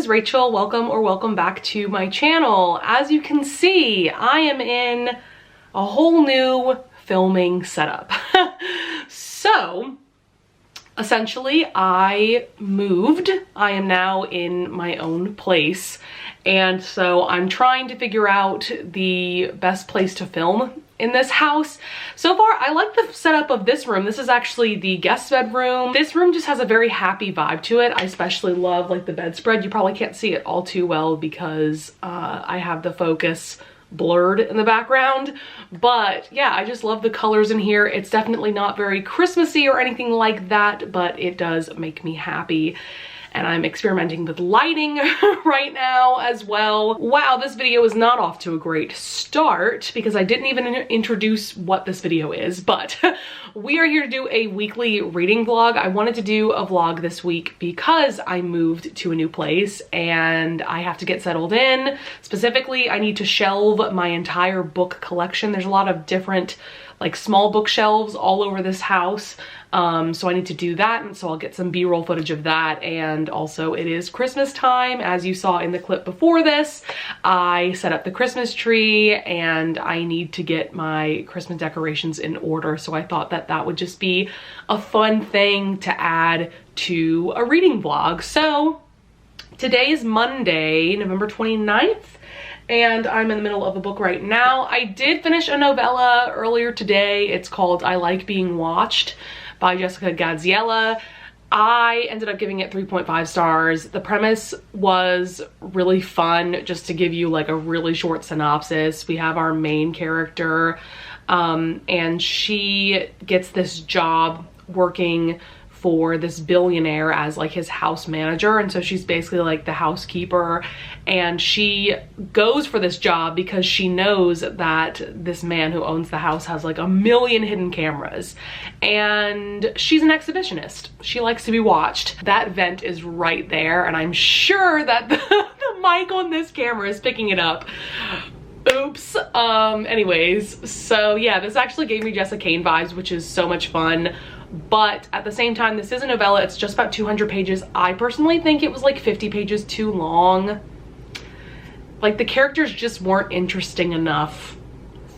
is Rachel. Welcome back to my channel. As you can see, I am in a whole new filming setup. So essentially I moved. I am now in my own place, and so I'm trying to figure out the best place to film in this house. So far, I like the setup of this room. This is actually the guest bedroom. This room just has a very happy vibe to it. I especially love like the bedspread. You probably can't see it all too well because I have the focus blurred in the background, but yeah, I just love the colors in here. It's definitely not very Christmassy or anything like that, but it does make me happy. And I'm experimenting with lighting right now as well. Wow, this video is not off to a great start because I didn't even introduce what this video is, but we are here to do a weekly reading vlog. I wanted to do a vlog this week because I moved to a new place and I have to get settled in. Specifically, I need to shelve my entire book collection. There's a lot of different like small bookshelves all over this house. So I need to do that, and so I'll get some B-roll footage of that. And also it is Christmas time. As you saw in the clip before this, I set up the Christmas tree and I need to get my Christmas decorations in order. So I thought that that would just be a fun thing to add to a reading vlog. So today is Monday, November 29th. And I'm in the middle of a book right now. I did finish a novella earlier today. It's called I Like Being Watched by Jessica Gaziella. I ended up giving it 3.5 stars. The premise was really fun. Just to give you like a really short synopsis, we have our main character and she gets this job working for this billionaire as like his house manager, and so she's basically like the housekeeper, and she goes for this job because she knows that this man who owns the house has like 1 million hidden cameras, and she's an exhibitionist. She likes to be watched. That vent is right there, and I'm sure that the mic on this camera is picking it up. Oops. Anyways, so yeah, this actually gave me Jessica Kane vibes, which is so much fun. But at the same time, this is a novella. It's just about 200 pages. I personally think it was like 50 pages too long. Like the characters just weren't interesting enough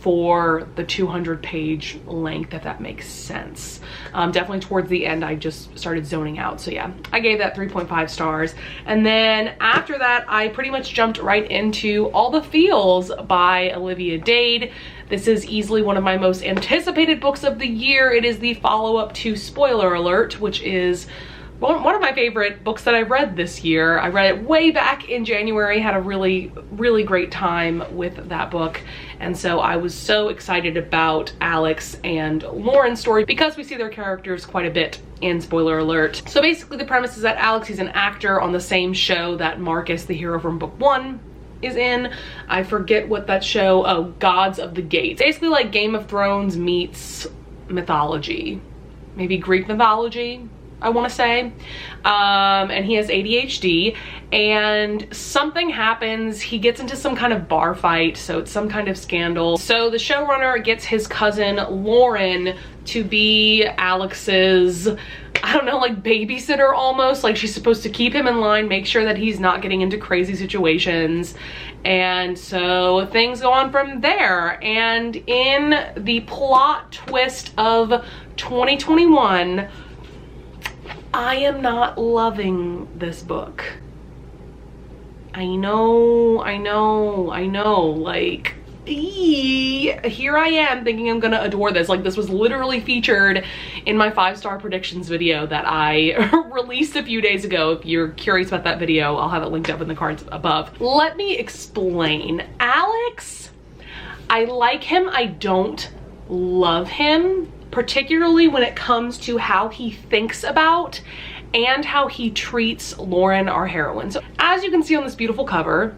for the 200 page length, if that makes sense. Definitely towards the end, I just started zoning out. So yeah, I gave that 3.5 stars. And then after that, I pretty much jumped right into All the Feels by Olivia Dade. This is easily one of my most anticipated books of the year. It is the follow-up to Spoiler Alert, which is one of my favorite books that I've read this year. I read it way back in January, had a really great time with that book. And so I was so excited about Alex and Lauren's story because we see their characters quite a bit in Spoiler Alert. So basically the premise is that Alex, he's an actor on the same show that Marcus, the hero from book 1, is in. I forget what that show, oh, Gods of the Gates. Basically like Game of Thrones meets mythology, maybe Greek mythology, I want to say. And he has ADHD, and something happens. He gets into some kind of bar fight, so it's some kind of scandal. So the showrunner gets his cousin Lauren to be Alex's, I don't know, like babysitter almost. Like she's supposed to keep him in line, make sure that he's not getting into crazy situations. And so things go on from there. And in the plot twist of 2021, I am not loving this book. I know, like, here I am thinking I'm gonna adore this. Like, this was literally featured in my 5-star predictions video that I released a few days ago. If you're curious about that video, I'll have it linked up in the cards above. Let me explain. Alex, I like him, I don't love him, particularly when it comes to how he thinks about and how he treats Lauren, our heroine. So as you can see on this beautiful cover,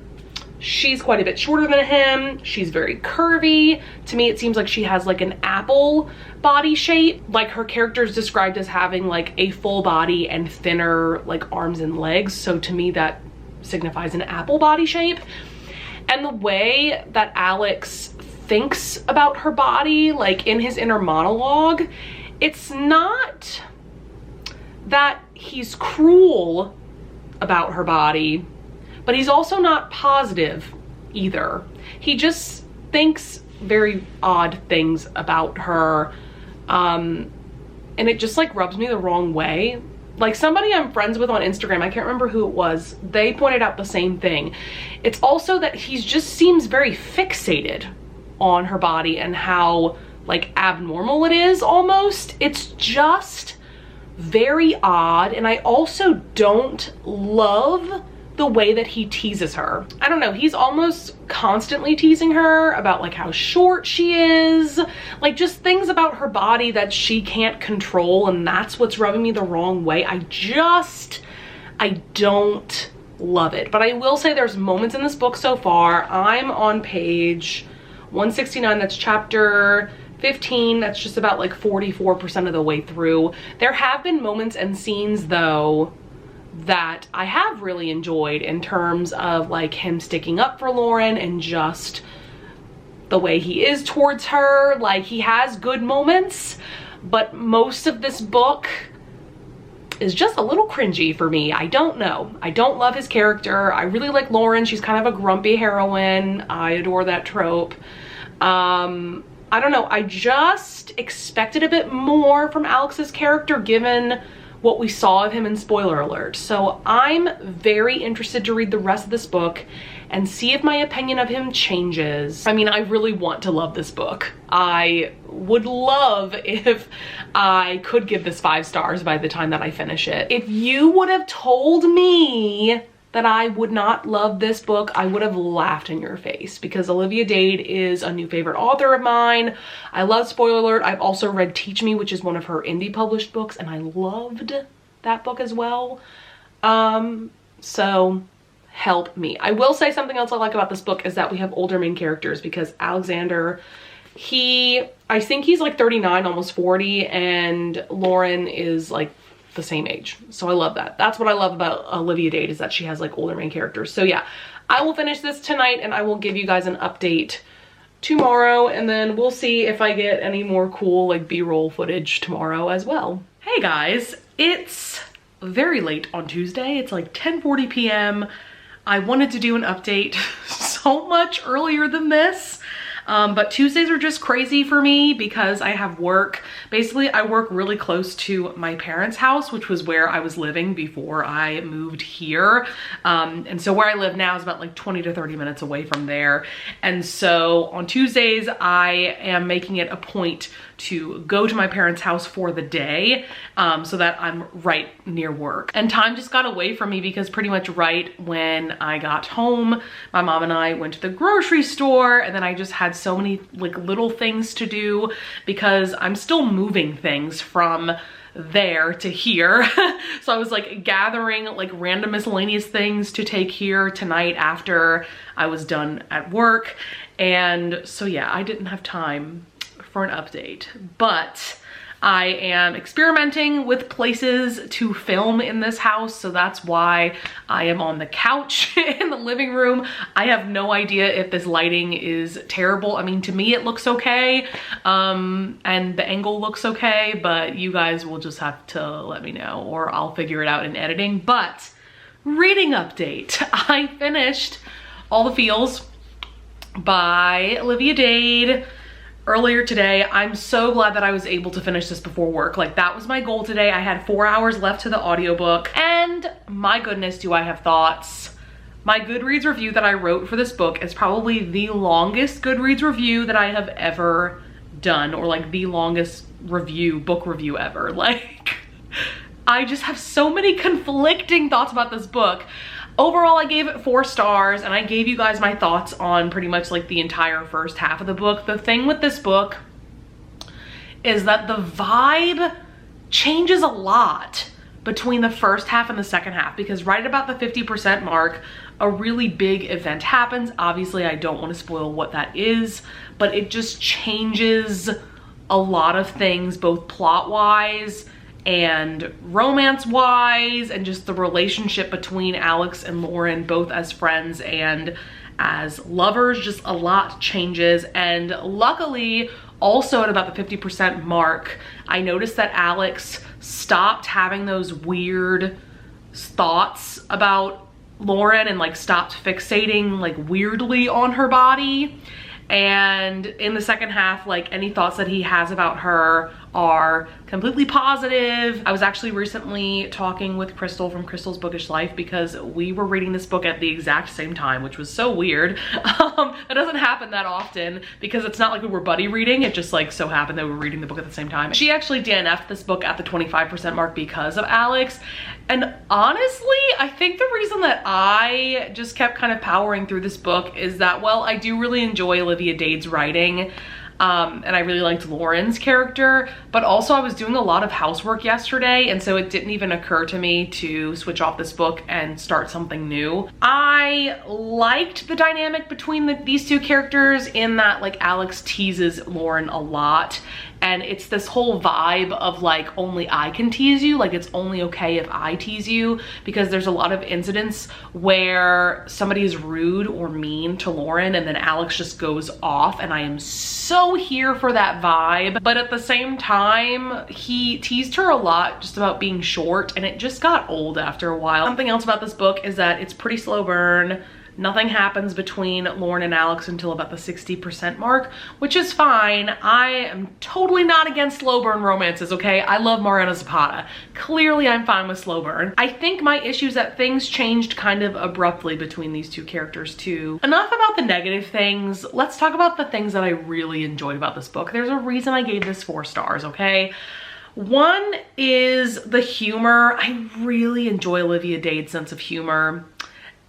she's quite a bit shorter than him. She's very curvy. To me, it seems like she has like an apple body shape. Like her character is described as having like a full body and thinner like arms and legs. So to me, that signifies an apple body shape. And the way that Alex thinks about her body, like in his inner monologue, it's not that he's cruel about her body, but he's also not positive either. He just thinks very odd things about her, and it just like rubs me the wrong way. Like somebody I'm friends with on Instagram, I can't remember who it was, they pointed out the same thing. It's also that he just seems very fixated on her body and how like abnormal it is almost. It's just very odd, and I also don't love the way that he teases her. I don't know, he's almost constantly teasing her about like how short she is, like just things about her body that she can't control, and that's what's rubbing me the wrong way. I don't love it. But I will say there's moments in this book so far. I'm on page 169, that's chapter 15, that's just about like 44% of the way through. There have been moments and scenes though that I have really enjoyed in terms of like him sticking up for Lauren and just the way he is towards her. Like he has good moments, but most of this book is just a little cringy for me. I don't know. I don't love his character. I really like Lauren. She's kind of a grumpy heroine. I adore that trope. I don't know. I just expected a bit more from Alex's character given what we saw of him in spoiler alert. So I'm very interested to read the rest of this book and see if my opinion of him changes. I mean, I really want to love this book. I would love if I could give this 5 stars by the time that I finish it. If you would have told me that I would not love this book, I would have laughed in your face, because Olivia Dade is a new favorite author of mine. I love spoiler alert. I've also read Teach Me, which is one of her indie published books, and I loved that book as well. So help me. I will say something else I like about this book is that we have older main characters, because Alexander, I think he's like 39, almost 40, and Lauren is like the same age. So I love that. That's what I love about Olivia Dade, is that she has like older main characters. So yeah, I will finish this tonight and I will give you guys an update tomorrow, and then we'll see if I get any more cool like B-roll footage tomorrow as well. Hey guys, it's very late on Tuesday. It's like 10:40 p.m. I wanted to do an update so much earlier than this. But Tuesdays are just crazy for me because I have work. Basically, I work really close to my parents' house, which was where I was living before I moved here. And so where I live now is about like 20 to 30 minutes away from there. And so on Tuesdays, I am making it a point to go to my parents' house for the day, so that I'm right near work. And time just got away from me because pretty much right when I got home, my mom and I went to the grocery store, and then I just had so many like little things to do because I'm still moving things from there to here. So I was like gathering like random miscellaneous things to take here tonight after I was done at work. And so yeah, I didn't have time for an update, but I am experimenting with places to film in this house, so that's why I am on the couch in the living room. I have no idea if this lighting is terrible. I mean, to me it looks okay, and the angle looks okay, but you guys will just have to let me know, or I'll figure it out in editing. But reading update. I finished All the Feels by Olivia Dade earlier today. I'm so glad that I was able to finish this before work. Like, that was my goal today. I had 4 hours left to the audiobook, and my goodness, do I have thoughts. My Goodreads review that I wrote for this book is probably the longest Goodreads review that I have ever done, or like the longest book review ever. Like, I just have so many conflicting thoughts about this book. Overall, I gave it 4 stars, and I gave you guys my thoughts on pretty much like the entire first half of the book. The thing with this book is that the vibe changes a lot between the first half and the second half, because right about the 50% mark, a really big event happens. Obviously, I don't want to spoil what that is, but it just changes a lot of things, both plot-wise and romance-wise, and just the relationship between Alex and Lauren, both as friends and as lovers. Just a lot changes. And luckily, also at about the 50% mark, I noticed that Alex stopped having those weird thoughts about Lauren and like stopped fixating like weirdly on her body. And in the second half, like any thoughts that he has about her are completely positive. I was actually recently talking with Crystal from Crystal's Bookish Life because we were reading this book at the exact same time, which was so weird. It doesn't happen that often because it's not like we were buddy reading. It just like so happened that we were reading the book at the same time. She actually DNF'd this book at the 25% mark because of Alex. And honestly, I think the reason that I just kept kind of powering through this book is that, well, I do really enjoy Olivia Dade's writing. And I really liked Lauren's character, but also I was doing a lot of housework yesterday, and so it didn't even occur to me to switch off this book and start something new. I liked the dynamic between these two characters in that like Alex teases Lauren a lot, and it's this whole vibe of like only I can tease you, like it's only okay if I tease you, because there's a lot of incidents where somebody is rude or mean to Lauren and then Alex just goes off, and I am so here for that vibe. But at the same time, he teased her a lot just about being short, and it just got old after a while. Something else about this book is that it's pretty slow burn. Nothing happens between Lauren and Alex until about the 60% mark, which is fine. I am totally not against slow burn romances, okay? I love Mariana Zapata. Clearly I'm fine with slow burn. I think my issue is that things changed kind of abruptly between these two characters too. Enough about the negative things. Let's talk about the things that I really enjoyed about this book. There's a reason I gave this 4 stars, okay? One is the humor. I really enjoy Olivia Dade's sense of humor.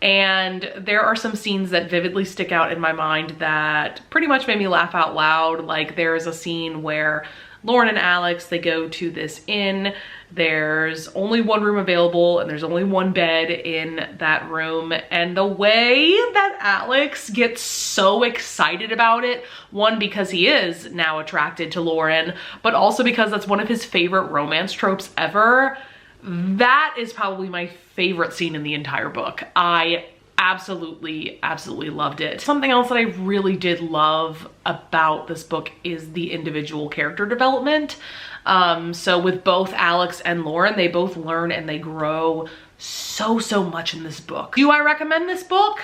And there are some scenes that vividly stick out in my mind that pretty much made me laugh out loud. Like there's a scene where Lauren and Alex, they go to this inn. There's only one room available and there's only one bed in that room. And the way that Alex gets so excited about it, one, because he is now attracted to Lauren, but also because that's one of his favorite romance tropes ever. That is probably my favorite scene in the entire book. I absolutely loved it. Something else that I really did love about this book is the individual character development. So with both Alex and Lauren, they both learn and they grow so much in this book. Do I recommend this book?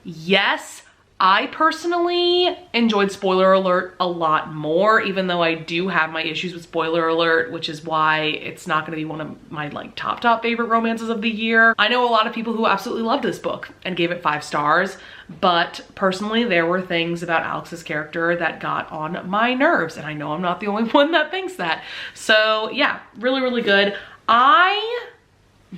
Yes. I personally enjoyed Spoiler Alert a lot more, even though I do have my issues with Spoiler Alert, which is why it's not gonna be one of my like top favorite romances of the year. I know a lot of people who absolutely loved this book and gave it 5 stars, but personally there were things about Alex's character that got on my nerves, and I know I'm not the only one that thinks that. So yeah, really good. I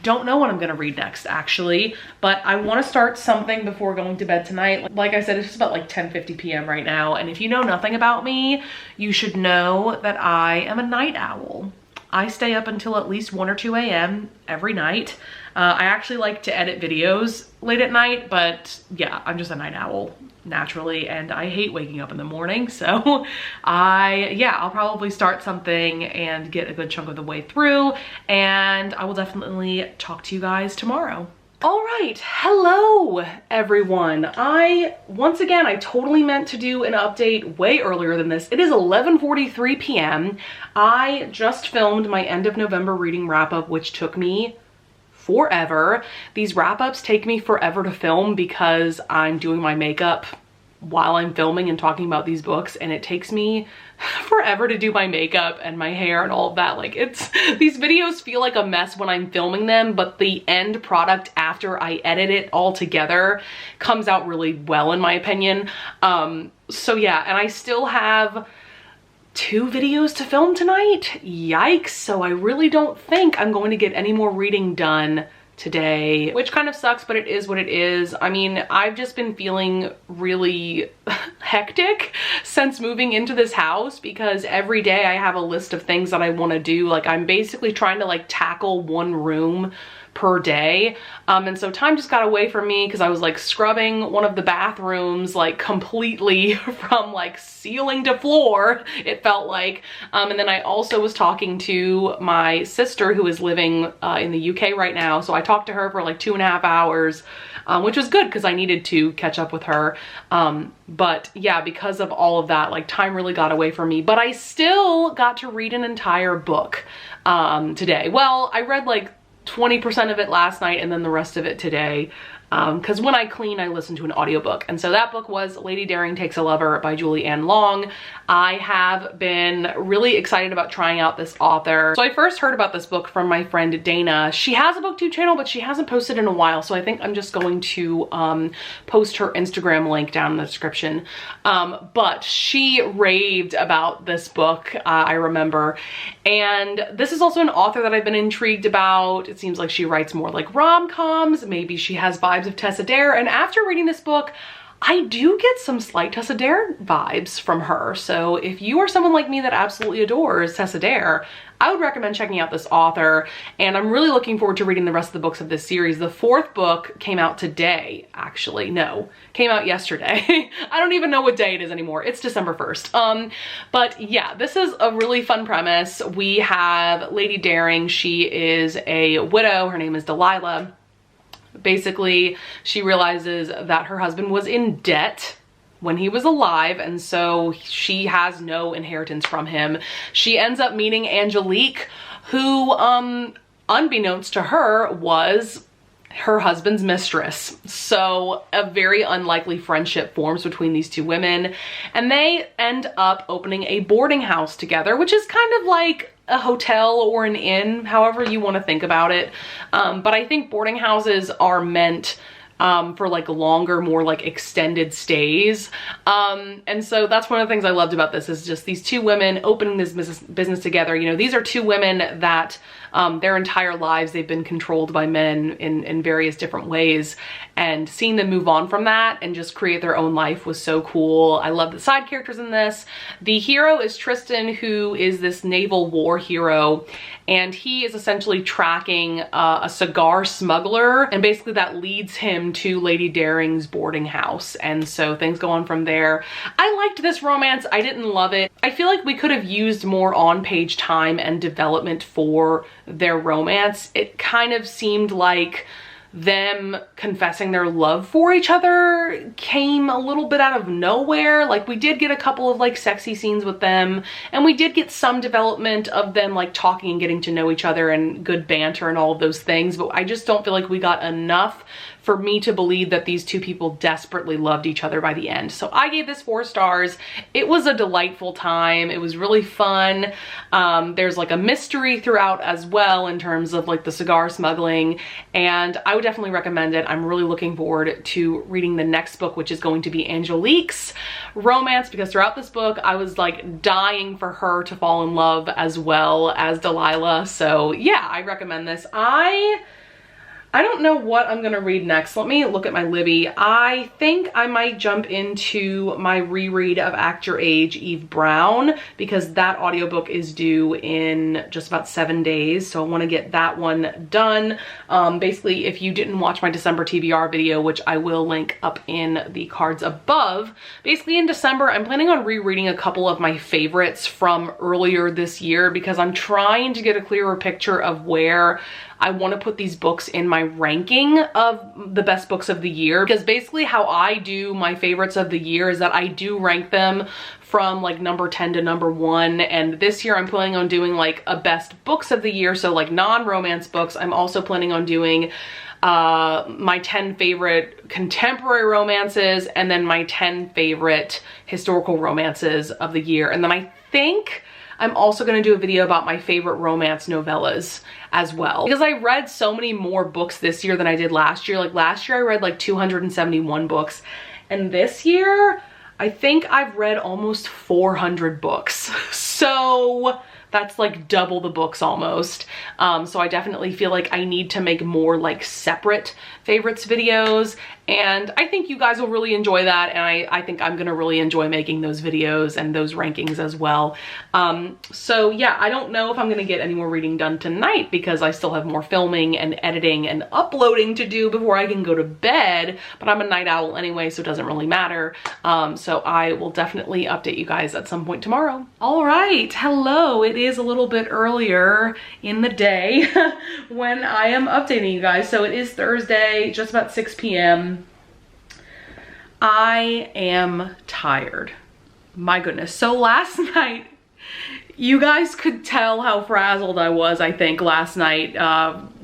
don't know what I'm gonna read next actually, but I want to start something before going to bed tonight. Like I said, it's just about like 10:50 p.m. right now, and if you know nothing about me, you should know that I am a night owl. I stay up until at least 1 or 2 a.m. every night. I actually like to edit videos late at night, but yeah, I'm just a night owl naturally, and I hate waking up in the morning. So I'll probably start something and get a good chunk of the way through, and I will definitely talk to you guys tomorrow. All right, hello everyone. Once again, I totally meant to do an update way earlier than this. It is 11:43 p.m. I just filmed my end of November reading wrap up, which took me forever. These wrap-ups take me forever to film because I'm doing my makeup while I'm filming and talking about these books, and it takes me forever to do my makeup and my hair and all of that. Like these videos feel like a mess when I'm filming them, but the end product after I edit it all together comes out really well in my opinion. So yeah, and I still have 2 videos to film tonight. Yikes. So I really don't think I'm going to get any more reading done today, which kind of sucks, but it is what it is. I mean, I've just been feeling really hectic since moving into this house because every day I have a list of things that I want to do. Like I'm basically trying to like tackle 1 room per day, and so time just got away from me because I was like scrubbing one of the bathrooms like completely from like ceiling to floor, it felt like, and then I also was talking to my sister who is living in the UK right now, so I talked to her for like 2.5 hours, which was good because I needed to catch up with her, but yeah, because of all of that, like time really got away from me, but I still got to read an entire book today. Well, I read like 20% of it last night and then the rest of it today. because when I clean, I listen to an audiobook. And so that book was Lady Daring Takes a Lover by Julie Ann Long. I have been really excited about trying out this author. So I first heard about this book from my friend Dana. She has a booktube channel, but she hasn't posted in a while. So I think I'm just going to post her Instagram link down in the description. But she raved about this book, I remember. And this is also an author that I've been intrigued about. It seems like she writes more like rom-coms. Maybe she has vibes of Tessa Dare. And after reading this book, I do get some slight Tessa Dare vibes from her. So if you are someone like me that absolutely adores Tessa Dare, I would recommend checking out this author. And I'm really looking forward to reading the rest of the books of this series. The 4th book came out today, actually. No, came out yesterday. I don't even know what day it is anymore. It's December 1st. But yeah, this is a really fun premise. We have Lady Daring. She is a widow. Her name is Delilah. Basically, she realizes that her husband was in debt when he was alive, and so she has no inheritance from him. She ends up meeting Angelique, who, unbeknownst to her, was her husband's mistress. So a very unlikely friendship forms between these two women, and they end up opening a boarding house together, which is kind of like a hotel or an inn, however you want to think about it. But I think boarding houses are meant for like longer, more like extended stays. And so that's one of the things I loved about this, is just these two women opening this business together. You know, these are two women that their entire lives they've been controlled by men in various different ways, and seeing them move on from that and just create their own life was so cool. I love the side characters in this. The hero is Tristan, who is this naval war hero, and he is essentially tracking a cigar smuggler, and basically that leads him to Lady Daring's boarding house, and so things go on from there. I liked this romance. I didn't love it. I feel like we could have used more on-page time and development for their romance. It kind of seemed like them confessing their love for each other came a little bit out of nowhere. Like, we did get a couple of like sexy scenes with them, and we did get some development of them like talking and getting to know each other and good banter and all of those things, but I just don't feel like we got enough for me to believe that these two people desperately loved each other by the end. So I gave this 4 stars. It was a delightful time. It was really fun. There's like a mystery throughout as well in terms of like the cigar smuggling, and I would definitely recommend it. I'm really looking forward to reading the next book, which is going to be Angelique's romance, because throughout this book I was like dying for her to fall in love as well as Delilah. So yeah, I recommend this. I don't know what I'm gonna read next. Let me look at my Libby. I think I might jump into my reread of Act Your Age, Eve Brown, because that audiobook is due in just about 7 days. So I wanna get that one done. Basically, if you didn't watch my December TBR video, which I will link up in the cards above, basically in December, I'm planning on rereading a couple of my favorites from earlier this year, because I'm trying to get a clearer picture of where I want to put these books in my ranking of the best books of the year, because basically how I do my favorites of the year is that I do rank them from like number 10 to number 1, and this year I'm planning on doing like a best books of the year, so like non-romance books. I'm also planning on doing my 10 favorite contemporary romances, and then my 10 favorite historical romances of the year, and then I think I'm also going to do a video about my favorite romance novellas as well, because I read so many more books this year than I did last year. Like last year I read like 271 books, and this year I think I've read almost 400 books. So that's like double the books almost. So I definitely feel like I need to make more like separate favorites videos, and I think you guys will really enjoy that, and I think I'm gonna really enjoy making those videos and those rankings as well. So yeah, I don't know if I'm gonna get any more reading done tonight, because I still have more filming and editing and uploading to do before I can go to bed, but I'm a night owl anyway, so it doesn't really matter. So I will definitely update you guys at some point tomorrow. All right, hello. It is a little bit earlier in the day when I am updating you guys. So it is Thursday, just about 6 p.m. I am tired. My goodness. So last night, you guys could tell how frazzled I was, I think, last night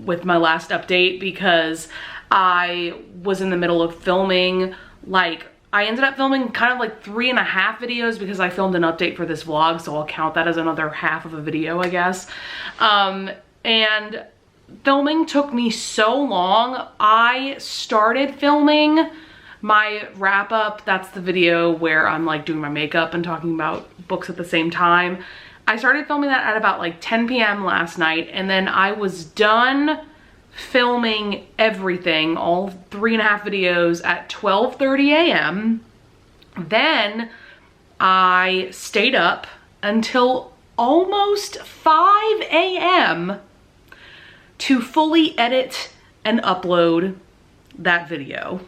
with my last update, because I was in the middle of filming, like, I ended up filming kind of like 3.5 videos because I filmed an update for this vlog, so I'll count that as another half of a video, I guess. And filming took me so long. I started filming my wrap up. That's the video where I'm like doing my makeup and talking about books at the same time. I started filming that at about like 10 p.m. last night, and then I was done filming everything, all 3.5 videos, at 12:30 a.m. Then I stayed up until almost 5 a.m. to fully edit and upload that video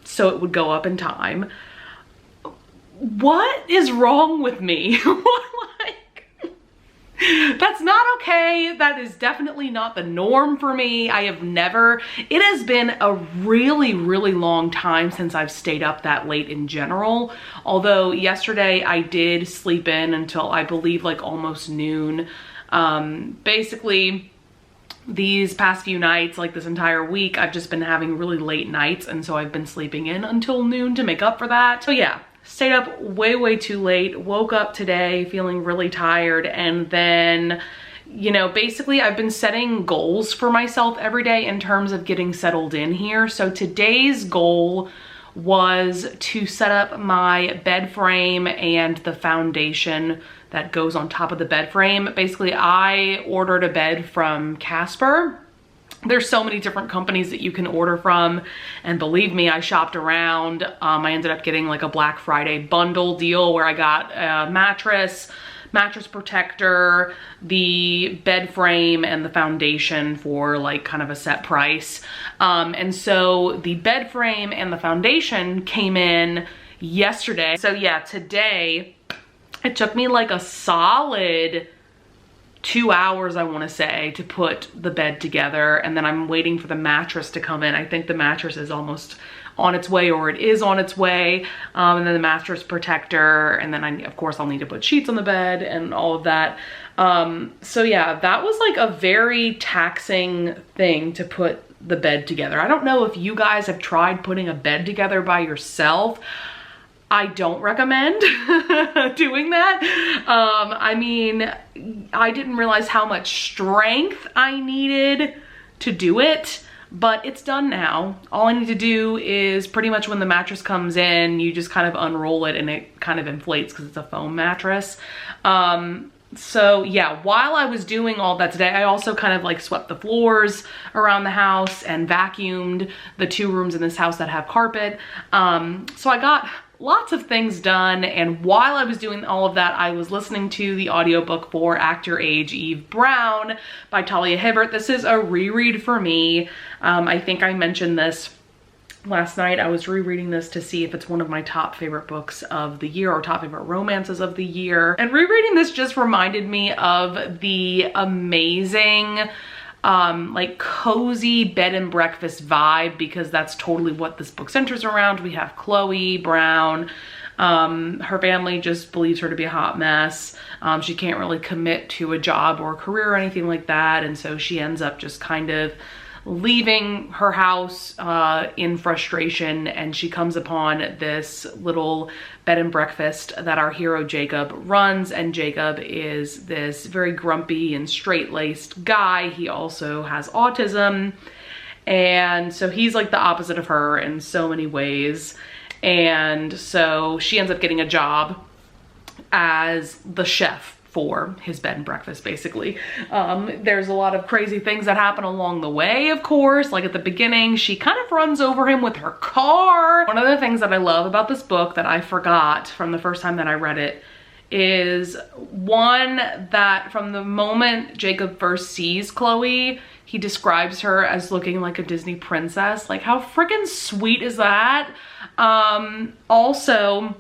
so it would go up in time. What is wrong with me? That's not okay. That is definitely not the norm for me. I have never, it has been a really, really long time since I've stayed up that late in general. Although yesterday I did sleep in until I believe like almost noon. Basically, these past few nights, like this entire week, I've just been having really late nights, and so I've been sleeping in until noon to make up for that. So yeah, stayed up way too late, woke up today feeling really tired, and then, you know, basically I've been setting goals for myself every day in terms of getting settled in here. So today's goal was to set up my bed frame and the foundation that goes on top of the bed frame. Basically, I ordered a bed from Casper. There's so many different companies that you can order from, and believe me, I shopped around. I ended up getting like a Black Friday bundle deal where I got a mattress protector, the bed frame, and the foundation for like kind of a set price. And so the bed frame and the foundation came in yesterday. So yeah, today it took me like a solid 2 hours, I want to say, to put the bed together, and then I'm waiting for the mattress to come in. I think the mattress is almost on its way, or it is on its way, and then the mattress protector, and then of course I'll need to put sheets on the bed and all of that. So yeah, that was like a very taxing thing to put the bed together. I don't know if you guys have tried putting a bed together by yourself. I don't recommend doing that. I mean, I didn't realize how much strength I needed to do it, but it's done now. All I need to do is pretty much when the mattress comes in, you just kind of unroll it and it kind of inflates because it's a foam mattress. So yeah, while I was doing all that today, I also kind of like swept the floors around the house and vacuumed the 2 rooms in this house that have carpet. So I got lots of things done, and while I was doing all of that, I was listening to the audiobook for Act Your Age, Eve Brown by Talia Hibbert. This is a reread for me. I think I mentioned this last night. I was rereading this to see if it's one of my top favorite books of the year or top favorite romances of the year. And rereading this just reminded me of the amazing like cozy bed and breakfast vibe, because that's totally what this book centers around. We have Chloe Brown. Her family just believes her to be a hot mess. She can't really commit to a job or a career or anything like that, and so she ends up just kind of leaving her house in frustration, and she comes upon this little bed and breakfast that our hero Jacob runs, and Jacob is this very grumpy and straight-laced guy. He also has autism, and so he's like the opposite of her in so many ways. And so she ends up getting a job as the chef for his bed and breakfast, basically. There's a lot of crazy things that happen along the way, of course. Like at the beginning, she kind of runs over him with her car. One of the things that I love about this book that I forgot from the first time that I read it is, one, that from the moment Jacob first sees Chloe, he describes her as looking like a Disney princess. Like, how freaking sweet is that? Also,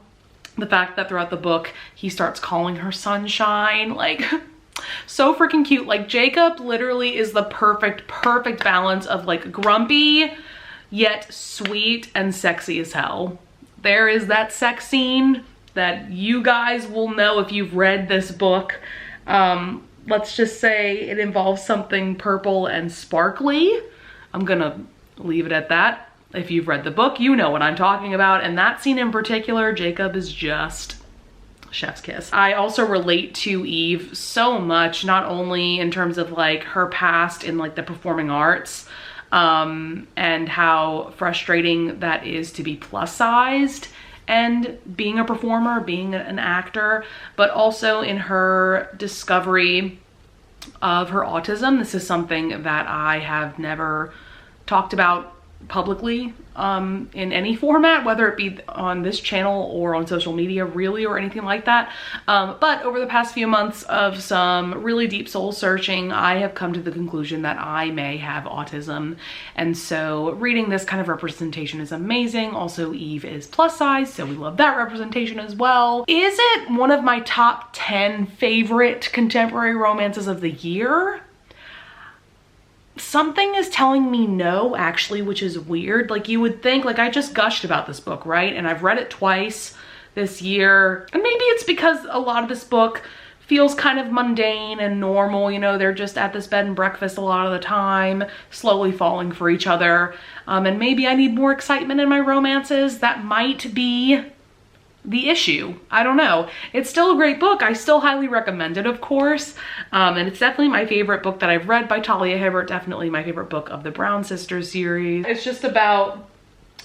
the fact that throughout the book, he starts calling her sunshine, like, so freaking cute. Like, Jacob literally is the perfect balance of like grumpy, yet sweet and sexy as hell. There is that sex scene that you guys will know if you've read this book. Let's just say it involves something purple and sparkly. I'm gonna leave it at that. If you've read the book, you know what I'm talking about. And that scene in particular, Jacob is just chef's kiss. I also relate to Eve so much, not only in terms of like her past in like the performing arts, and how frustrating that is to be plus sized and being a performer, being an actor, but also in her discovery of her autism. This is something that I have never talked about publicly in any format, whether it be on this channel or on social media really, or anything like that. But over the past few months of some really deep soul searching, I have come to the conclusion that I may have autism. And so reading this kind of representation is amazing. Also, Eve is plus size, so we love that representation as well. Is it one of my top 10 favorite contemporary romances of the year? Something is telling me no, actually, which is weird. Like, you would think, like, I just gushed about this book, right? And I've read it twice this year. And maybe it's because a lot of this book feels kind of mundane and normal. You know, they're just at this bed and breakfast a lot of the time, slowly falling for each other. And maybe I need more excitement in my romances. That might be the issue. I don't know. It's still a great book. I still highly recommend it, of course. And it's definitely my favorite book that I've read by Talia Hibbert. Definitely my favorite book of the Brown Sisters series. It's just about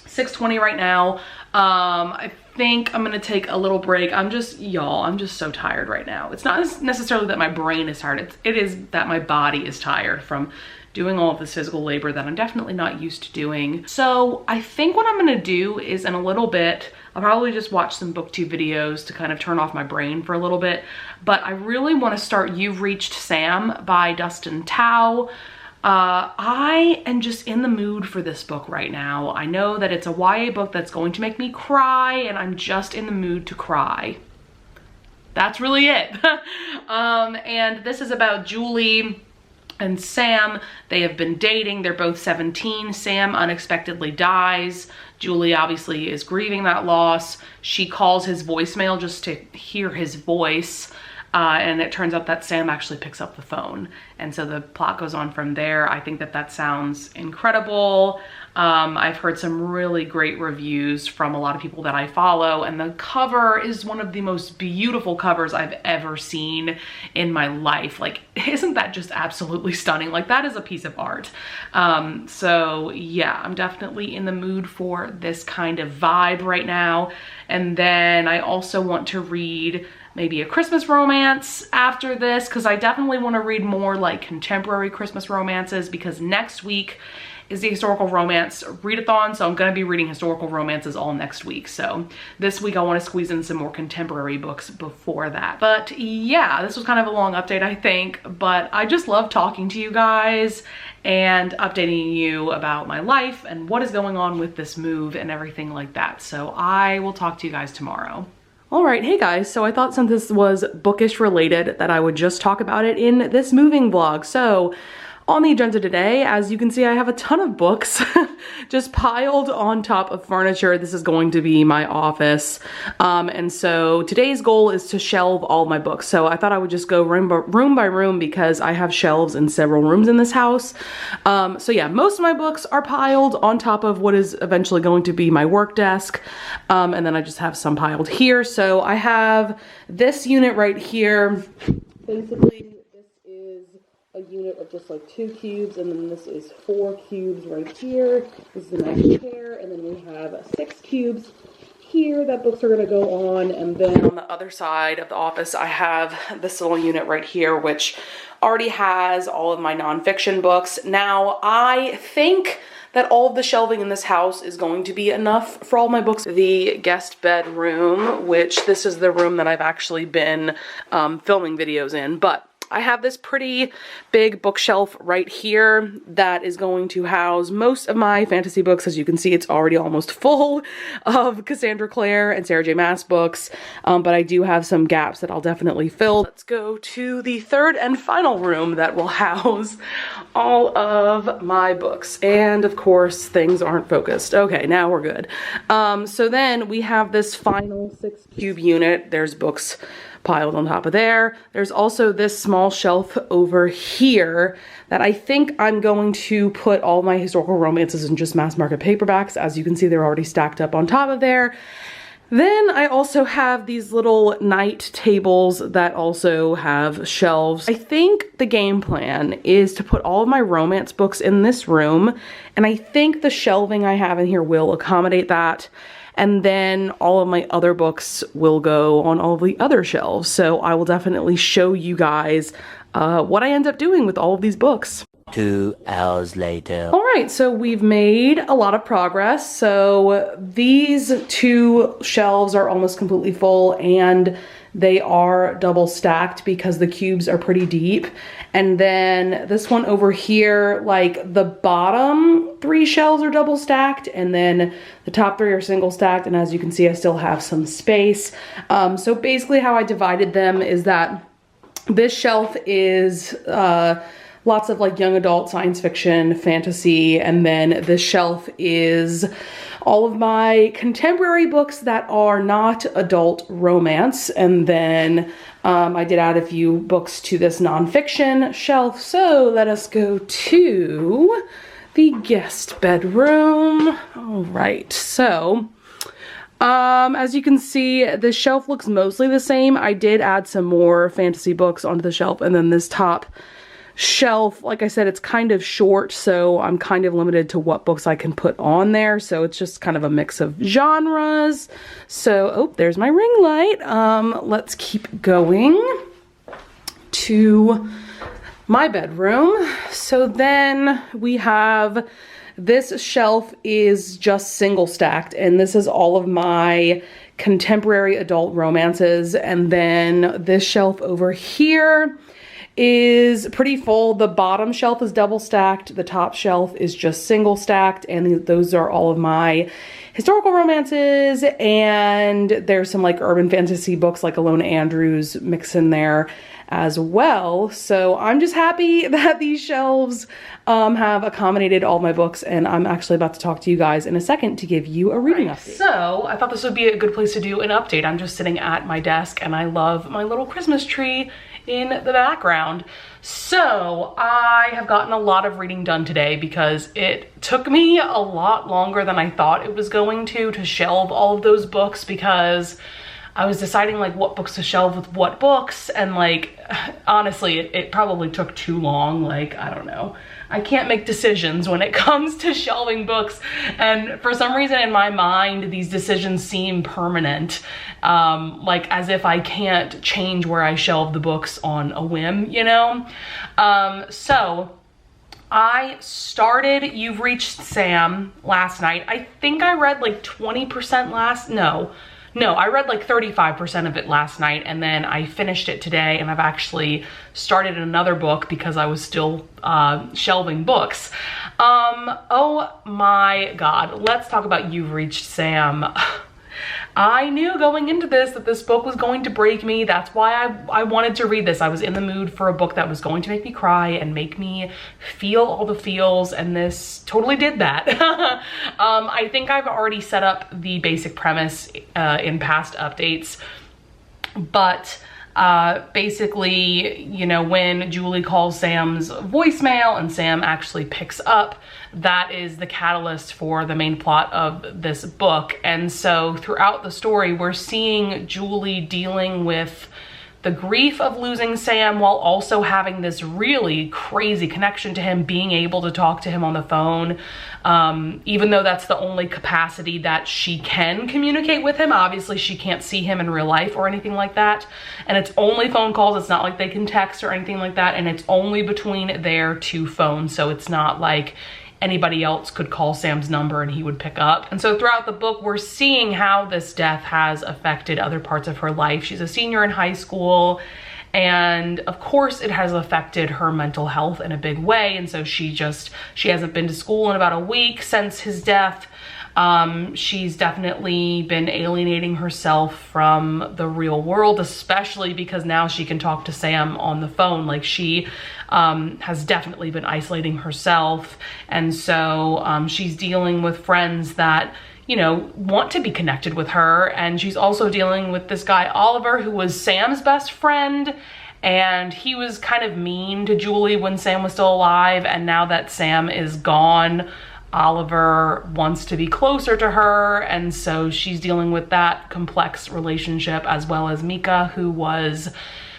6:20 right now. I think I'm gonna take a little break. I'm just so tired right now. It's not necessarily that my brain is tired. It is that my body is tired from doing all of this physical labor that I'm definitely not used to doing. So I think what I'm gonna do is, in a little bit, I'll probably just watch some booktube videos to kind of turn off my brain for a little bit. But I really want to start You've Reached Sam by Dustin Tao. I am just in the mood for this book right now. I know that it's a YA book that's going to make me cry, and I'm just in the mood to cry. That's really it. And this is about Julie and Sam. They have been dating. They're both 17. Sam unexpectedly dies. Julie obviously is grieving that loss. She calls his voicemail just to hear his voice. And it turns out that Sam actually picks up the phone. And so the plot goes on from there. I think that that sounds incredible. I've heard some really great reviews from a lot of people that I follow, and the cover is one of the most beautiful covers I've ever seen in my life. Like, isn't that just absolutely stunning? Like, that is a piece of art. So yeah, I'm definitely in the mood for this kind of vibe right now. And then I also want to read maybe a Christmas romance after this, because I definitely want to read more like contemporary Christmas romances, because next week is the historical romance readathon, so I'm going to be reading historical romances all next week. So this week I want to squeeze in some more contemporary books before that. But yeah, this was kind of a long update, I think, but I just love talking to you guys and updating you about my life and what is going on with this move and everything like that. So I will talk to you guys tomorrow. All right, hey guys, so I thought since this was bookish related that I would just talk about it in this moving vlog. So on the agenda today, as you can see, I have a ton of books just piled on top of furniture. This is going to be my office. And so today's goal is to shelve all my books. So I thought I would just go room by room because I have shelves in several rooms in this house. So yeah, most of my books are piled on top of what is eventually going to be my work desk. And then I just have some piled here. So I have this unit right here. Basically, a unit of just like 2 cubes, and then this is 4 cubes right here. This is a nice chair, and then we have 6 cubes here that books are going to go on. And then on the other side of the office, I have this little unit right here, which already has all of my nonfiction books. Now, I think that all of the shelving in this house is going to be enough for all my books. The guest bedroom, which this is the room that I've actually been filming videos in, but I have this pretty big bookshelf right here that is going to house most of my fantasy books. As you can see, it's already almost full of Cassandra Clare and Sarah J. Maas books, but I do have some gaps that I'll definitely fill. Let's go to the third and final room that will house all of my books. And of course, things aren't focused. Okay, now we're good. So then we have this final 6 cube unit. There's books piled on top of there. There's also this small shelf over here that I think I'm going to put all my historical romances in just mass market paperbacks. As you can see, they're already stacked up on top of there. Then I also have these little night tables that also have shelves. I think the game plan is to put all of my romance books in this room, and I think the shelving I have in here will accommodate that. And then all of my other books will go on all of the other shelves. So I will definitely show you guys what I end up doing with all of these books. 2 hours later. All right, so we've made a lot of progress. So these 2 shelves are almost completely full, and they are double stacked because the cubes are pretty deep. And then this one over here, like the bottom 3 shelves are double stacked, and then the top 3 are single stacked. And as you can see, I still have some space. So basically how I divided them is that this shelf is lots of like young adult science fiction, fantasy, and then this shelf is all of my contemporary books that are not adult romance. And then I did add a few books to this nonfiction shelf. So let us go to the guest bedroom. All right, so as you can see, the shelf looks mostly the same. I did add some more fantasy books onto the shelf, and then this top shelf, like I said, it's kind of short, so I'm kind of limited to what books I can put on there. So it's just kind of a mix of genres. So, oh, there's my ring light. Let's keep going to my bedroom. So then we have this shelf is just single stacked, and this is all of my contemporary adult romances. And then this shelf over here is pretty full. The bottom shelf is double stacked, the top shelf is just single stacked, and those are all of my historical romances, and there's some like urban fantasy books like Alona Andrews mixed in there as well. So I'm just happy that these shelves have accommodated all my books, and I'm actually about to talk to you guys in a second to give you a reading update. So I thought this would be a good place to do an update. I'm just sitting at my desk, and I love my little Christmas tree in the background. So I have gotten a lot of reading done today because it took me a lot longer than I thought it was going to shelve all of those books, because I was deciding like what books to shelve with what books, and like honestly it probably took too long. Like, I don't know, I can't make decisions when it comes to shelving books, and for some reason in my mind these decisions seem permanent, like as if I can't change where I shelve the books on a whim, you know? So I started You've Reached Sam last night. I think I read like 20% No, I read like 35% of it last night, and then I finished it today, and I've actually started another book because I was still shelving books. Oh my God, let's talk about You've Reached Sam. I knew going into this that this book was going to break me. That's why I wanted to read this. I was in the mood for a book that was going to make me cry and make me feel all the feels, and this totally did that. I think I've already set up the basic premise in past updates, but basically, you know, when Julie calls Sam's voicemail and Sam actually picks up, that is the catalyst for the main plot of this book. And so throughout the story, we're seeing Julie dealing with the grief of losing Sam while also having this really crazy connection to him, being able to talk to him on the phone, even though that's the only capacity that she can communicate with him. Obviously she can't see him in real life or anything like that, and it's only phone calls. It's not like they can text or anything like that, and it's only between their 2 phones, so it's not like anybody else could call Sam's number and he would pick up. And so throughout the book, we're seeing how this death has affected other parts of her life. She's a senior in high school, and of course it has affected her mental health in a big way. And so she hasn't been to school in about a week since his death. She's definitely been alienating herself from the real world, especially because now she can talk to Sam on the phone. Like, she has definitely been isolating herself, and so she's dealing with friends that, you know, want to be connected with her. And she's also dealing with this guy, Oliver, who was Sam's best friend. And he was kind of mean to Julie when Sam was still alive. And now that Sam is gone, Oliver wants to be closer to her. And so she's dealing with that complex relationship, as well as Mika, who was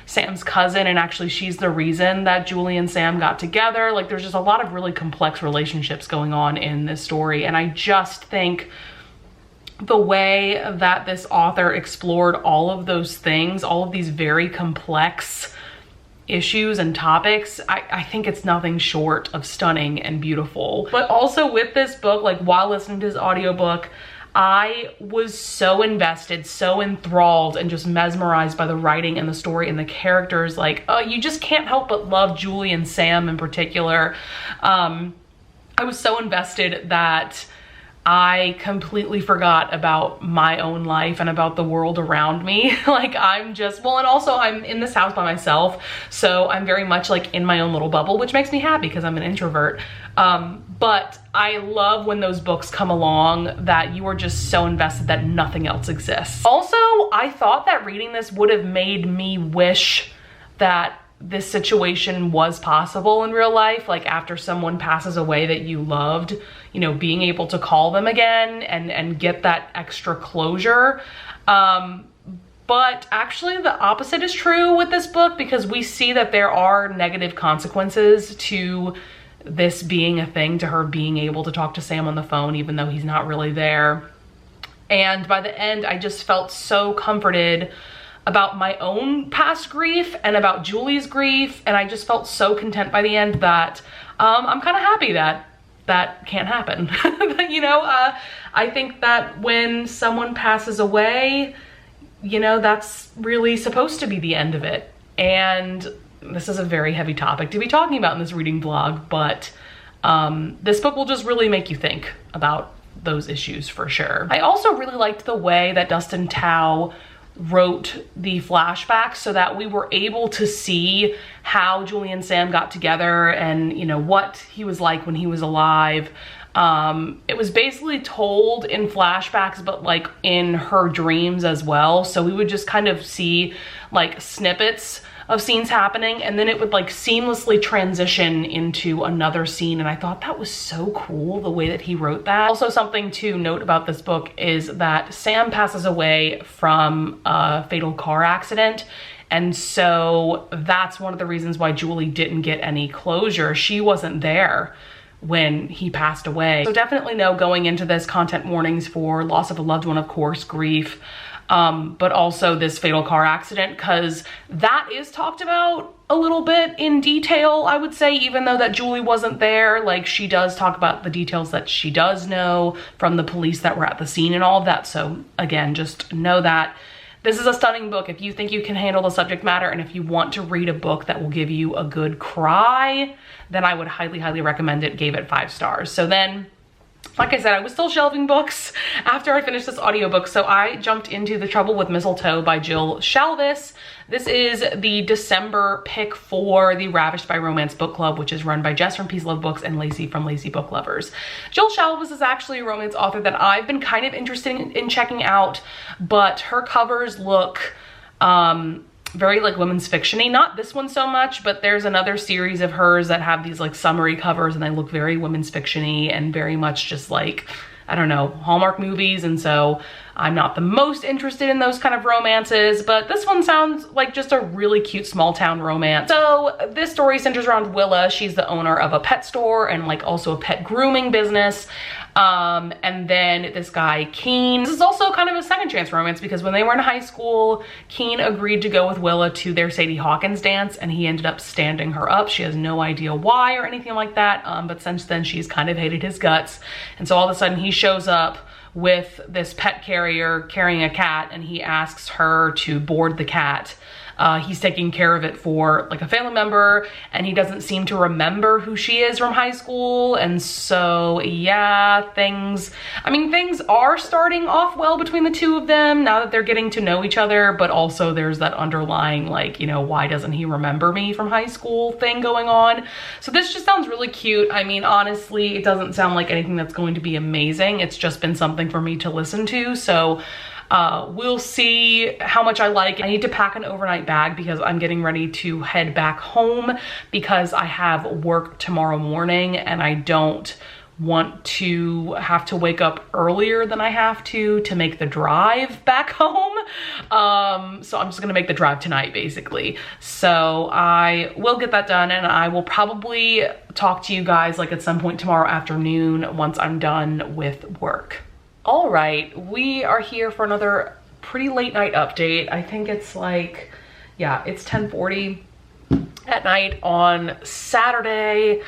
Sam's cousin, and actually she's the reason that Julie and Sam got together. Like, there's just a lot of really complex relationships going on in this story, and I just think the way that this author explored all of those things, all of these very complex issues and topics, I think it's nothing short of stunning and beautiful. But also with this book, like while listening to this audiobook, I was so invested, so enthralled, and just mesmerized by the writing and the story and the characters. Like, you just can't help but love Julie and Sam in particular. I was so invested that I completely forgot about my own life and about the world around me. Like, I'm just, well, and also I'm in this house by myself, so I'm very much like in my own little bubble, which makes me happy because I'm an introvert. But I love when those books come along that you are just so invested that nothing else exists. Also, I thought that reading this would have made me wish that this situation was possible in real life. Like, after someone passes away that you loved, you know, being able to call them again and get that extra closure. But actually the opposite is true with this book, because we see that there are negative consequences to this being a thing, to her being able to talk to Sam on the phone even though he's not really there. And by the end, I just felt so comforted about my own past grief and about Julie's grief, and I just felt so content by the end that I'm kind of happy that that can't happen. You know, I think that when someone passes away, you know, that's really supposed to be the end of it. And this is a very heavy topic to be talking about in this reading vlog, but this book will just really make you think about those issues for sure. I also really liked the way that Dustin Tao wrote the flashbacks so that we were able to see how Julie and Sam got together and, you know, what he was like when he was alive. It was basically told in flashbacks, but like in her dreams as well. So we would just kind of see like snippets of scenes happening, and then it would like seamlessly transition into another scene. And I thought that was so cool, the way that he wrote that. Also, something to note about this book is that Sam passes away from a fatal car accident. And so that's one of the reasons why Julie didn't get any closure. She wasn't there when he passed away. So definitely know going into this, content warnings for loss of a loved one, of course, grief, but also this fatal car accident, because that is talked about a little bit in detail, I would say, even though that Julie wasn't there. Like, she does talk about the details that she does know from the police that were at the scene and all of that. So again, just know that this is a stunning book. If you think you can handle the subject matter, and if you want to read a book that will give you a good cry, then I would highly, highly recommend it. Gave it 5 stars. So then, like I said, I was still shelving books after I finished this audiobook, so I jumped into The Trouble with Mistletoe by Jill Shalvis. This is the December pick for the Ravished by Romance book club, which is run by Jess from Peace Love Books and Lacey from Lacey Book Lovers. Jill Shalvis is actually a romance author that I've been kind of interested in checking out, but her covers look very like women's fiction-y. Not this one so much, but there's another series of hers that have these like summary covers, and they look very women's fiction-y and very much just like, I don't know, Hallmark movies. And so I'm not the most interested in those kind of romances, but this one sounds like just a really cute small town romance. So this story centers around Willa. She's the owner of a pet store and like also a pet grooming business. And then this guy, Keen. This is also kind of a second chance romance, because when they were in high school, Keen agreed to go with Willa to their Sadie Hawkins dance, and he ended up standing her up. She has no idea why or anything like that. But since then she's kind of hated his guts. And so all of a sudden he shows up with this pet carrier carrying a cat, and he asks her to board the cat He's taking care of it for like a family member, and he doesn't seem to remember who she is from high school. And so yeah, things are starting off well between the two of them now that they're getting to know each other, but also there's that underlying, like, you know, why doesn't he remember me from high school thing going on. So this just sounds really cute. I mean, honestly, it doesn't sound like anything that's going to be amazing. It's just been something for me to listen to. So we'll see how much I like it. I need to pack an overnight bag because I'm getting ready to head back home because I have work tomorrow morning and I don't want to have to wake up earlier than I have to make the drive back home. So I'm just gonna make the drive tonight basically. So I will get that done, and I will probably talk to you guys like at some point tomorrow afternoon once I'm done with work. All right, we are here for another pretty late night update. I think it's like, yeah, it's 10:40 at night on Saturday.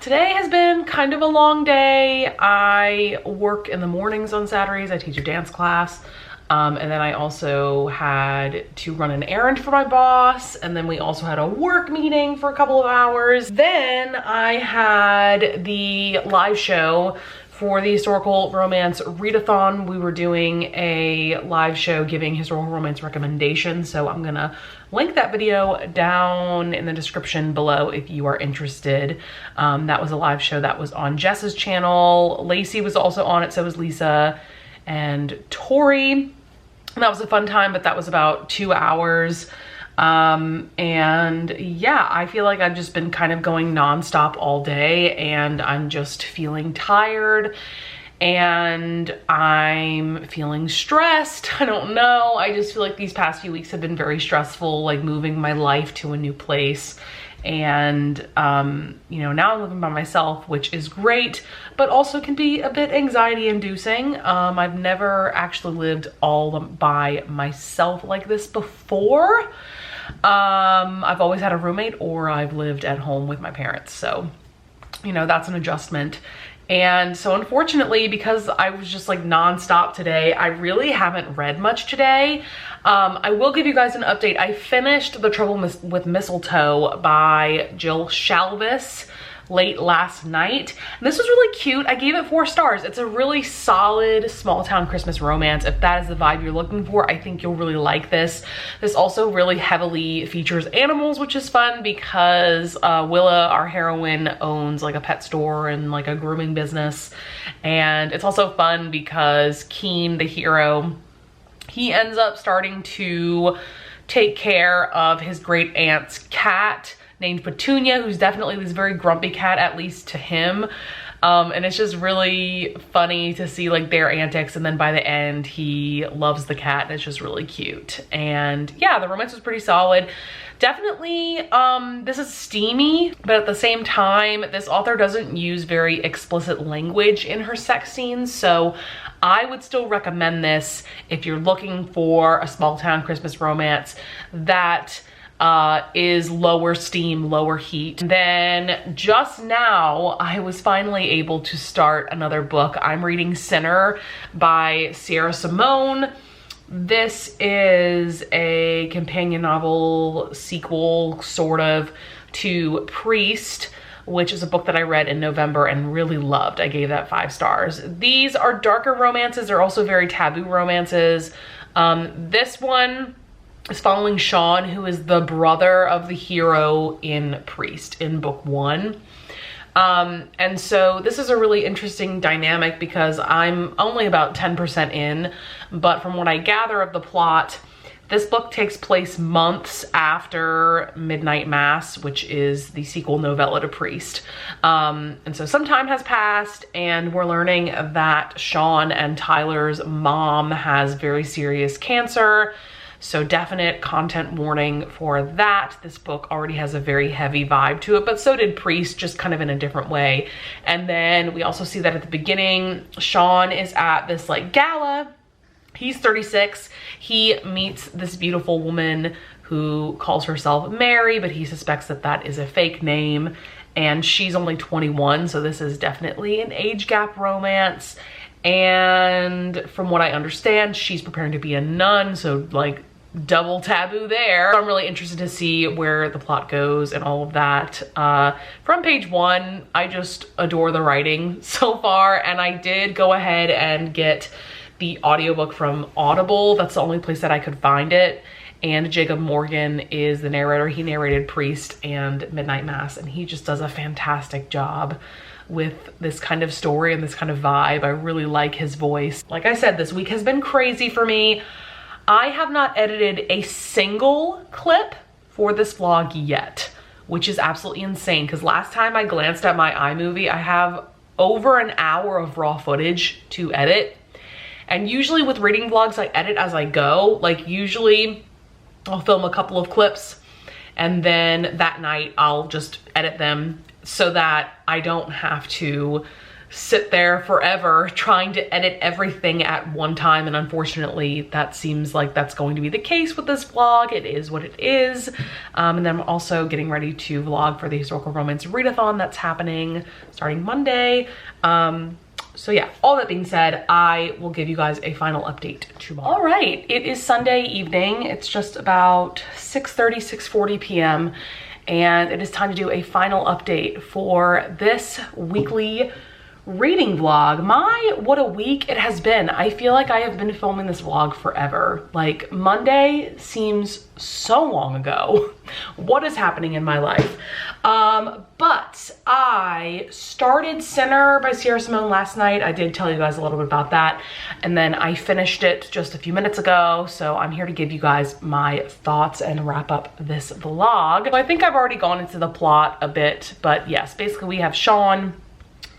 Today has been kind of a long day. I work in the mornings on Saturdays. I teach a dance class. And then I also had to run an errand for my boss. And then we also had a work meeting for a couple of hours. Then I had the live show for the historical romance readathon. We were doing a live show giving historical romance recommendations. So I'm gonna link that video down in the description below if you are interested. That was a live show that was on Jess's channel. Lacey was also on it, so was Lisa and Tori. And that was a fun time, but that was about 2 hours. And yeah, I feel like I've just been kind of going nonstop all day, and I'm just feeling tired and I'm feeling stressed. I don't know. I just feel like these past few weeks have been very stressful, like moving my life to a new place. And, you know, now I'm living by myself, which is great, but also can be a bit anxiety inducing. I've never actually lived all by myself like this before. I've always had a roommate, or I've lived at home with my parents. So, you know, that's an adjustment. And so unfortunately, because I was just like nonstop today, I really haven't read much today. I will give you guys an update. I finished The Trouble with Mistletoe by Jill Shalvis late last night. And this was really cute. I gave it 4 stars. It's a really solid small town Christmas romance. If that is the vibe you're looking for, I think you'll really like this. This also really heavily features animals, which is fun because Willa, our heroine, owns like a pet store and like a grooming business. And it's also fun because Keen, the hero, he ends up starting to take care of his great aunt's cat named Petunia, who's definitely this very grumpy cat, at least to him. And it's just really funny to see like their antics, and then by the end he loves the cat, and it's just really cute. And yeah, the romance was pretty solid. Definitely, this is steamy, but at the same time, this author doesn't use very explicit language in her sex scenes, so I would still recommend this if you're looking for a small town Christmas romance that is lower steam, lower heat. Then just now, I was finally able to start another book. I'm reading Sinner by Sierra Simone. This is a companion novel sequel, sort of, to Priest, which is a book that I read in November and really loved. I gave that 5 stars. These are darker romances. They're also very taboo romances. This one is following Sean, who is the brother of the hero in Priest in book 1. And so this is a really interesting dynamic because I'm only about 10% in, but from what I gather of the plot, this book takes place months after Midnight Mass, which is the sequel novella to Priest. And so some time has passed, and we're learning that Sean and Tyler's mom has very serious cancer. So definite content warning for that. This book already has a very heavy vibe to it, but so did Priest, just kind of in a different way. And then we also see that at the beginning, Sean is at this like gala. He's 36. He meets this beautiful woman who calls herself Mary, but he suspects that that is a fake name. And she's only 21, so this is definitely an age gap romance. And from what I understand, she's preparing to be a nun, so like double taboo there. I'm really interested to see where the plot goes and all of that. From page 1, I just adore the writing so far, and I did go ahead and get the audiobook from Audible. That's the only place that I could find it. And Jacob Morgan is the narrator. He narrated Priest and Midnight Mass, and he just does a fantastic job with this kind of story and this kind of vibe. I really like his voice. Like I said, this week has been crazy for me. I have not edited a single clip for this vlog yet, which is absolutely insane, because last time I glanced at my iMovie, I have over an hour of raw footage to edit. And usually with reading vlogs, I edit as I go. Like usually I'll film a couple of clips and then that night I'll just edit them so that I don't have to sit there forever trying to edit everything at one time. And unfortunately, that seems like that's going to be the case with this vlog. It is what it is. And then I'm also getting ready to vlog for the historical romance readathon that's happening starting Monday. So yeah, all that being said, I will give you guys a final update tomorrow. All right, it is Sunday evening. It's just about 6:30, 6:40 p.m. and it is time to do a final update for this weekly reading vlog. What a week it has been. I feel like I have been filming this vlog forever. Like Monday seems so long ago. What is happening in my life? But I started Sinner by Sierra Simone last night. I did tell you guys a little bit about that. And then I finished it just a few minutes ago. So I'm here to give you guys my thoughts and wrap up this vlog. So I think I've already gone into the plot a bit, but yes, basically we have Sean.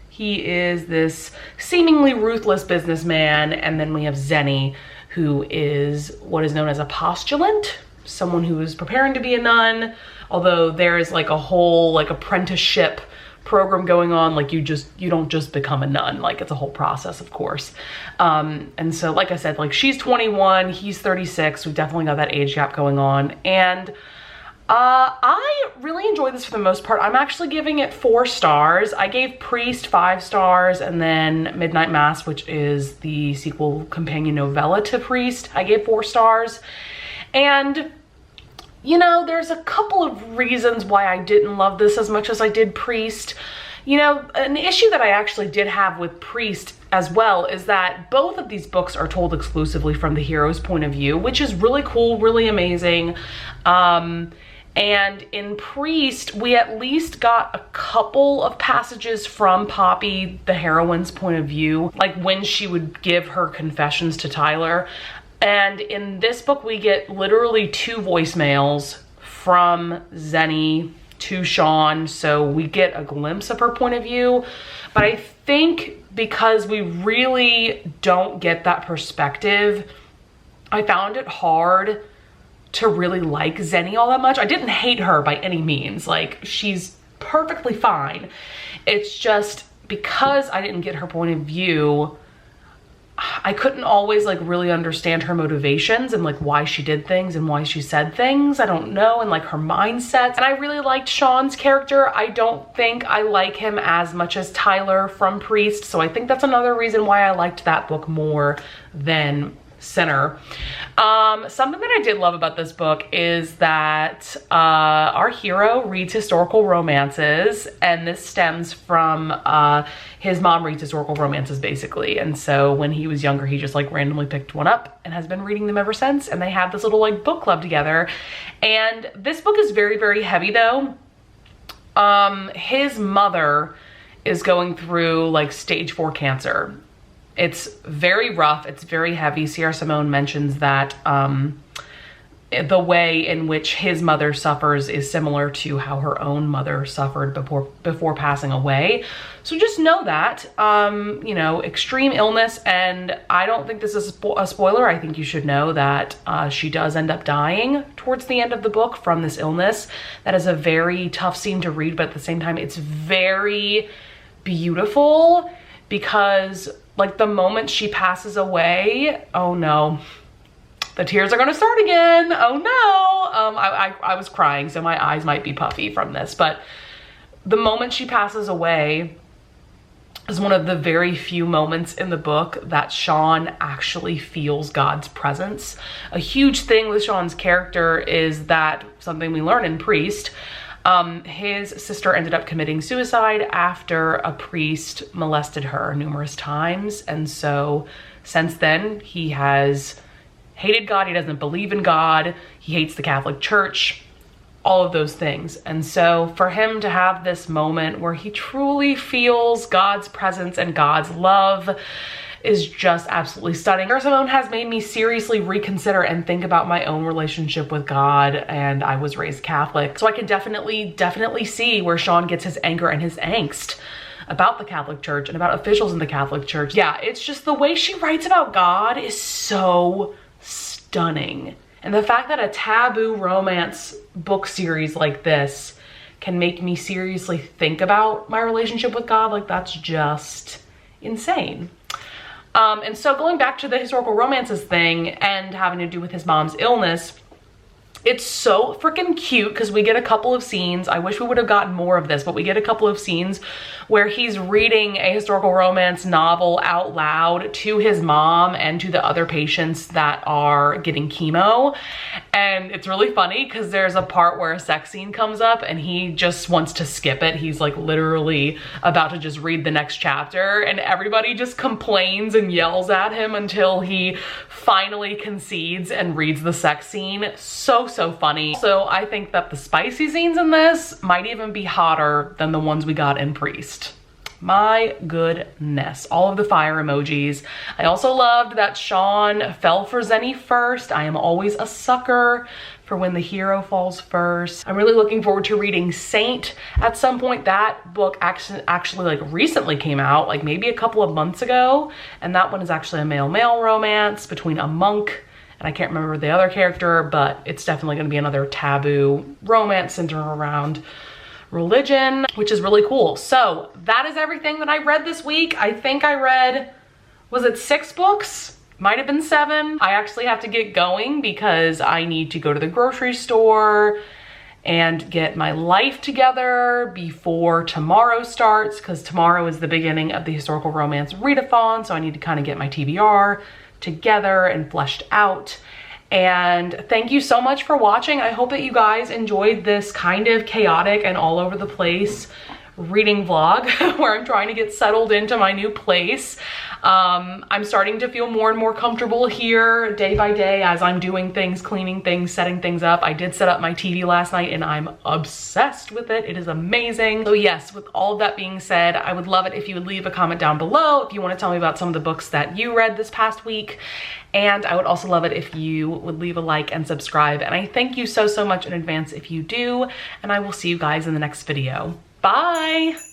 He is this seemingly ruthless businessman, and then we have Zenny, who is what is known as a postulant, someone who is preparing to be a nun, although there is like a whole like apprenticeship program going on. Like you don't just become a nun, like it's a whole process, of course. And so like I said, like she's 21, he's 36, we've definitely got that age gap going on. And I really enjoyed this for the most part. I'm actually giving it 4 stars. I gave Priest 5 stars, and then Midnight Mass, which is the sequel companion novella to Priest, I gave 4 stars. And you know, there's a couple of reasons why I didn't love this as much as I did Priest. You know, an issue that I actually did have with Priest as well is that both of these books are told exclusively from the hero's point of view, which is really cool, really amazing. And in Priest, we at least got a couple of passages from Poppy, the heroine's point of view, like when she would give her confessions to Tyler. And in this book, we get literally 2 voicemails from Zenny to Sean, so we get a glimpse of her point of view. But I think because we really don't get that perspective, I found it hard to really like Zenny all that much. I didn't hate her by any means. Like, she's perfectly fine. It's just because I didn't get her point of view, I couldn't always like really understand her motivations and like why she did things and why she said things. I don't know, and like her mindsets. And I really liked Sean's character. I don't think I like him as much as Tyler from Priest. So I think that's another reason why I liked that book more than Sinner. Something that I did love about this book is that our hero reads historical romances, and this stems from his mom reads historical romances basically. And so when he was younger, he just like randomly picked one up and has been reading them ever since. And they have this little like book club together. And this book is very, very heavy though. His mother is going through like stage 4 cancer. It's very rough, it's very heavy. Sierra Simone mentions that the way in which his mother suffers is similar to how her own mother suffered before passing away. So just know that, you know, extreme illness. And I don't think this is a spoiler. I think you should know that she does end up dying towards the end of the book from this illness. That is a very tough scene to read, but at the same time, it's very beautiful because like the moment she passes away, oh no, the tears are gonna start again. Oh no. I was crying, so my eyes might be puffy from this, but the moment she passes away, is one of the very few moments in the book that Sean actually feels God's presence. A huge thing with Sean's character is that, something we learn in Priest, his sister ended up committing suicide after a priest molested her numerous times. And so since then, he has hated God. He doesn't believe in God. He hates the Catholic Church, all of those things. And so for him to have this moment where he truly feels God's presence and God's love is just absolutely stunning. Simone has made me seriously reconsider and think about my own relationship with God, and I was raised Catholic. So I can definitely see where Sean gets his anger and his angst about the Catholic Church and about officials in the Catholic Church. Yeah, it's just the way she writes about God is so stunning. And the fact that a taboo romance book series like this can make me seriously think about my relationship with God, like, that's just insane. And so going back to the historical romances thing and having to do with his mom's illness, it's so freaking cute because we get a couple of scenes. I wish we would have gotten more of this, but we get a couple of scenes where he's reading a historical romance novel out loud to his mom and to the other patients that are getting chemo. And it's really funny because there's a part where a sex scene comes up and he just wants to skip it. He's like literally about to just read the next chapter, and everybody just complains and yells at him until he finally concedes and reads the sex scene. So funny. So I think that the spicy scenes in this might even be hotter than the ones we got in Priest. My goodness, all of the fire emojis. I also loved that Sean fell for Zenny first. I am always a sucker for when the hero falls first. I'm really looking forward to reading Saint at some point. That book actually like recently came out, like maybe a couple of months ago. And that one is actually a male-male romance between a monk and I can't remember the other character, but it's definitely gonna be another taboo romance centered around religion, which is really cool. So that is everything that I read this week. I think I read, was it 6 books? Might have been 7. I actually have to get going because I need to go to the grocery store and get my life together before tomorrow starts, because tomorrow is the beginning of the historical romance readathon. So I need to kind of get my TBR together and fleshed out. And thank you so much for watching. I hope that you guys enjoyed this kind of chaotic and all over the place reading vlog where I'm trying to get settled into my new place. I'm starting to feel more and more comfortable here day by day as I'm doing things, cleaning things, setting things up. I did set up my TV last night and I'm obsessed with it. It is amazing. So yes, with all of that being said, I would love it if you would leave a comment down below if you want to tell me about some of the books that you read this past week. And I would also love it if you would leave a like and subscribe. And I thank you so much in advance if you do. And I will see you guys in the next video. Bye.